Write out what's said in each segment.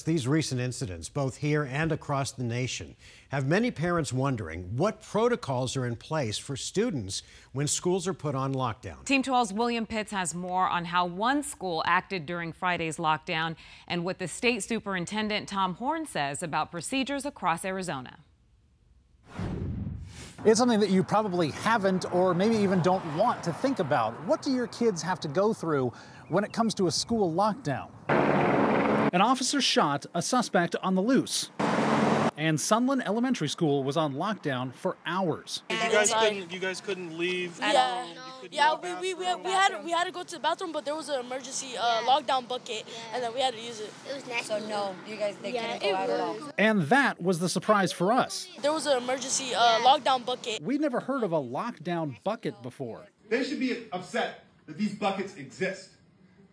These recent incidents, both here and across the nation, have many parents wondering what protocols are in place for students when schools are put on lockdown. Team 12's William Pitts has more on how one school acted during Friday's lockdown and what the state superintendent Tom Horn says about procedures across Arizona. It's something that you probably haven't or maybe even don't want to think about. What do your kids have to go through when it comes to a school lockdown? An officer shot a suspect on the loose. And Sunland Elementary School was on lockdown for hours. You guys couldn't leave? We had to go to the bathroom, but there was an emergency lockdown bucket, and then we had to use it. It was nasty. So no, they couldn't go out at all. And that was the surprise for us. There was an emergency lockdown bucket. We'd never heard of a lockdown bucket before. They should be upset that these buckets exist.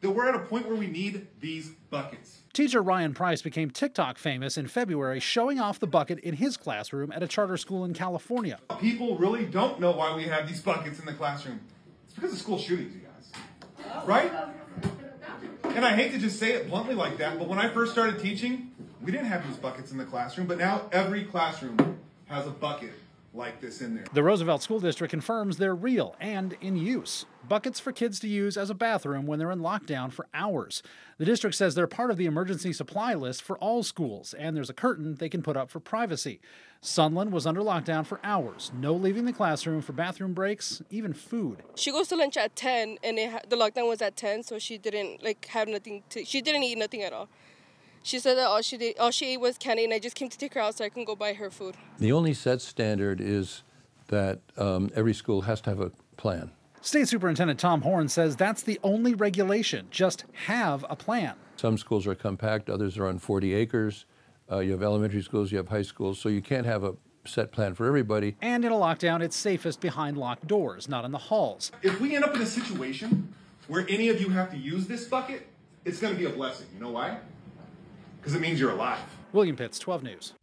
That we're at a point where we need these buckets. Teacher Ryan Price became TikTok famous in February, showing off the bucket in his classroom at a charter school in California. People really don't know why we have these buckets in the classroom. It's because of school shootings, you guys. Right? And I hate to just say it bluntly like that, but when I first started teaching, we didn't have these buckets in the classroom, but now every classroom has a bucket like this in there. The Roosevelt School District confirms they're real and in use. Buckets for kids to use as a bathroom when they're in lockdown for hours. The district says they're part of the emergency supply list for all schools, and there's a curtain they can put up for privacy. Sunland was under lockdown for hours. No leaving the classroom for bathroom breaks, even food. She goes to lunch at 10, and the lockdown was at 10, so she didn't have nothing to. She didn't eat nothing at all. She said that all she ate was candy, and I just came to take her out so I can go buy her food. The only set standard is that every school has to have a plan. State Superintendent Tom Horn says that's the only regulation. Just have a plan. Some schools are compact, others are on 40 acres. You have elementary schools, you have high schools, so you can't have a set plan for everybody. And in a lockdown, it's safest behind locked doors, not in the halls. If we end up in a situation where any of you have to use this bucket, it's going to be a blessing. You know why? Because it means you're alive. William Pitts, 12 News.